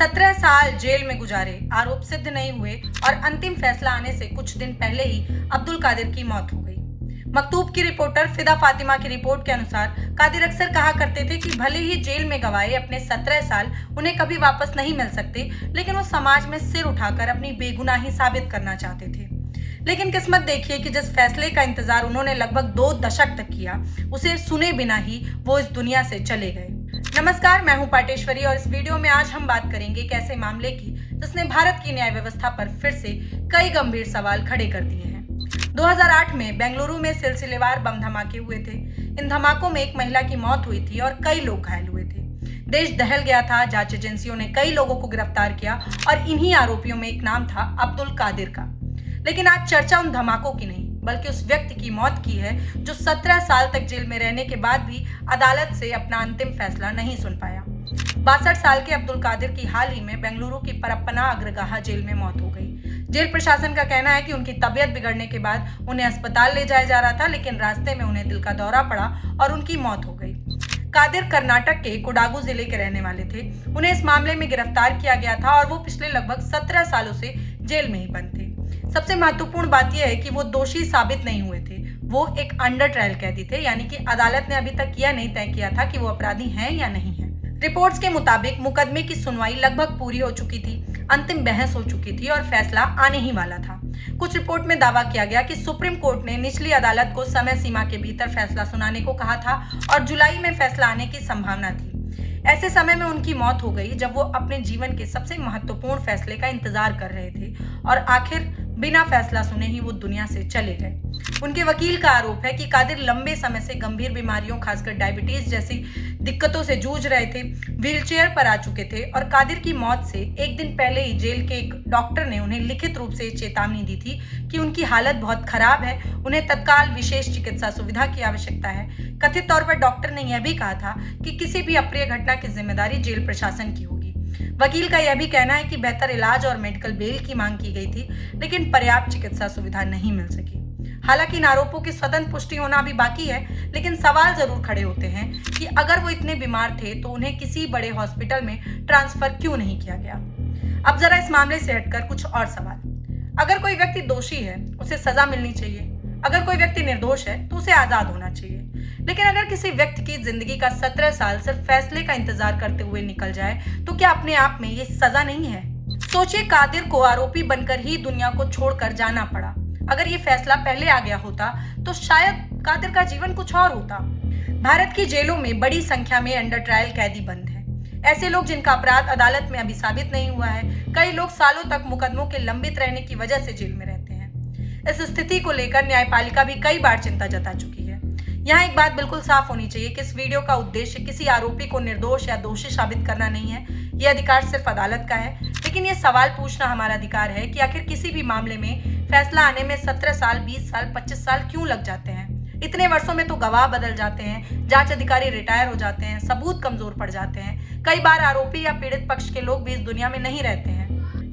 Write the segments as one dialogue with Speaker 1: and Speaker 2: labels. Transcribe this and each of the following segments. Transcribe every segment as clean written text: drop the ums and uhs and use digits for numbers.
Speaker 1: 17 साल जेल में गुजारे, आरोप सिद्ध नहीं हुए और अंतिम फैसला आने से कुछ दिन पहले ही अब्दुल कादिर की मौत हो गई। मकतूब की रिपोर्टर फिदा फातिमा की रिपोर्ट के अनुसार कादिर अक्सर कहा करते थे कि भले ही जेल में गवाए अपने 17 साल उन्हें कभी वापस नहीं मिल सकते, लेकिन वो समाज में सिर उठाकर अपनी बेगुनाही साबित करना चाहते थे। लेकिन किस्मत देखिए कि जिस फैसले का इंतजार उन्होंने लगभग 2 दशक तक किया, उसे सुने बिना ही वो इस दुनिया से चले गए। नमस्कार, मैं हूं पाटेश्वरी और इस वीडियो में आज हम बात करेंगे एक ऐसे मामले की जिसने भारत की न्याय व्यवस्था पर फिर से कई गंभीर सवाल खड़े कर दिए हैं। 2008 में बेंगलुरु में सिलसिलेवार बम धमाके हुए थे। इन धमाकों में एक महिला की मौत हुई थी और कई लोग घायल हुए थे। देश दहल गया था। जांच एजेंसियों ने कई लोगों को गिरफ्तार किया और इन्हीं आरोपियों में एक नाम था अब्दुल कादिर का। लेकिन आज चर्चा उन धमाकों की नहीं, बल्कि उस व्यक्ति की मौत की है जो 17 साल तक जेल में रहने के बाद भी अदालत से अपना अंतिम फैसला नहीं सुन पाया। 62 साल के अब्दुल कादिर की हाल ही में बेंगलुरु की परप्पना अग्रगाहा जेल में मौत हो गई। जेल प्रशासन का कहना है कि उनकी तबीयत बिगड़ने के बाद उन्हें अस्पताल ले जाया जा रहा था, लेकिन रास्ते में उन्हें दिल का दौरा पड़ा और उनकी मौत हो गई। कादिर कर्नाटक के कोडागु जिले के रहने वाले थे। उन्हें इस मामले में गिरफ्तार किया गया था और वो पिछले लगभग 17 सालों से जेल में ही बंद थे। सबसे महत्वपूर्ण बात यह है कि वो दोषी साबित नहीं हुए थे। वो एक अंडर ट्रायल कैदी थे, यानी कि अदालत ने अभी तक यह नहीं तय किया था कि वो अपराधी हैं या नहीं है। रिपोर्ट्स के मुताबिक मुकदमे की सुनवाई लगभग पूरी हो चुकी थी, अंतिम बहस हो चुकी थी और फैसला आने ही वाला था। कुछ रिपोर्ट में दावा किया गया कि सुप्रीम कोर्ट ने निचली अदालत को समय सीमा के भीतर फैसला सुनाने को कहा था और जुलाई में फैसला आने की संभावना थी। ऐसे समय में उनकी मौत हो गई जब वो अपने जीवन के सबसे महत्वपूर्ण फैसले का इंतजार कर रहे थे और आखिर बिना फैसला सुने ही वो दुनिया से चले गए। उनके वकील का आरोप है कि कादिर लंबे समय से गंभीर बीमारियों, खासकर डायबिटीज जैसी दिक्कतों से जूझ रहे थे, व्हीलचेयर पर आ चुके थे और कादिर की मौत से एक दिन पहले ही जेल के एक डॉक्टर ने उन्हें लिखित रूप से चेतावनी दी थी कि उनकी हालत बहुत खराब है, उन्हें तत्काल विशेष चिकित्सा सुविधा की आवश्यकता है। कथित तौर पर डॉक्टर ने यह भी कहा था कि किसी भी अप्रिय घटना की जिम्मेदारी जेल प्रशासन की होगी। वकील का यह भी कहना है कि बेहतर इलाज और मेडिकल बेल की मांग की गई थी, लेकिन पर्याप्त चिकित्सा सुविधा नहीं मिल सकी। हालांकि इन आरोपों की स्वतंत्र पुष्टि होना भी बाकी है, लेकिन सवाल जरूर खड़े होते हैं कि अगर वो इतने बीमार थे तो उन्हें किसी बड़े हॉस्पिटल में ट्रांसफर क्यों नहीं किया गया। अब जरा इस मामले से हटकर कुछ और सवाल। अगर कोई व्यक्ति दोषी है, उसे सजा मिलनी चाहिए। अगर कोई व्यक्ति निर्दोष है तो उसे आजाद होना चाहिए। लेकिन अगर किसी व्यक्ति की जिंदगी का 17 साल सिर्फ फैसले का इंतजार करते हुए निकल जाए तो क्या अपने आप में ये सजा नहीं है? सोचिए, कादिर को आरोपी बनकर ही दुनिया को छोड़कर जाना पड़ा। अगर ये फैसला पहले आ गया होता तो शायद कादिर का जीवन कुछ और होता। भारत की जेलों में बड़ी संख्या में अंडर ट्रायल कैदी बंद हैं। ऐसे लोग जिनका अपराध अदालत में अभी साबित नहीं हुआ है। कई लोग सालों तक मुकदमों के लंबित रहने की वजह से जेल में रहते हैं। इस स्थिति को लेकर न्यायपालिका भी कई बार चिंता जता चुकी है। यहाँ एक बात बिल्कुल साफ होनी चाहिए कि इस वीडियो का उद्देश्य किसी आरोपी को निर्दोष या दोषी साबित करना नहीं है। यह अधिकार सिर्फ अदालत का है, लेकिन ये सवाल पूछना हमारा अधिकार है कि आखिर किसी भी मामले में फैसला आने में 17 साल, 20 साल, 25 साल क्यों लग जाते हैं? इतने वर्षों में तो गवाह बदल जाते हैं, जांच अधिकारी रिटायर हो जाते हैं, सबूत कमजोर पड़ जाते हैं। कई बार आरोपी या पीड़ित पक्ष के लोग भी इस दुनिया में नहीं रहते हैं।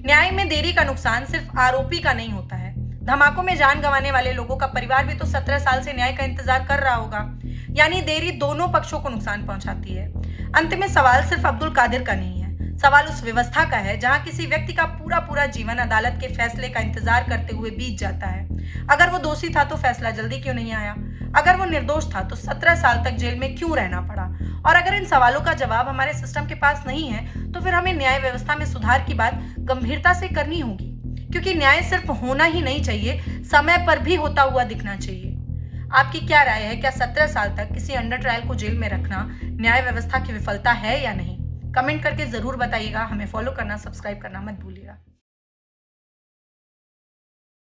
Speaker 1: न्याय में देरी का नुकसान सिर्फ आरोपी का नहीं होता है। धमाकों में जान गंवाने वाले लोगों का परिवार भी तो 17 साल से न्याय का इंतजार कर रहा होगा। यानी देरी दोनों पक्षों को नुकसान पहुंचाती है। अंत में सवाल सिर्फ अब्दुल कादिर का नहीं है, सवाल उस व्यवस्था का है जहां किसी व्यक्ति का पूरा जीवन अदालत के फैसले का इंतजार करते हुए बीत जाता है। अगर वो दोषी था तो फैसला जल्दी क्यों नहीं आया? अगर वो निर्दोष था तो 17 साल तक जेल में क्यों रहना पड़ा? और अगर इन सवालों का जवाब हमारे सिस्टम के पास नहीं है तो फिर हमें न्याय व्यवस्था में सुधार की बात गंभीरता से करनी होगी, क्योंकि न्याय सिर्फ होना ही नहीं चाहिए, समय पर भी होता हुआ दिखना चाहिए। आपकी क्या राय है? क्या 17 साल तक किसी अंडर ट्रायल को जेल में रखना न्याय व्यवस्था की विफलता है या नहीं? कमेंट करके जरूर बताइएगा। हमें फॉलो करना, सब्सक्राइब करना मत भूलिएगा।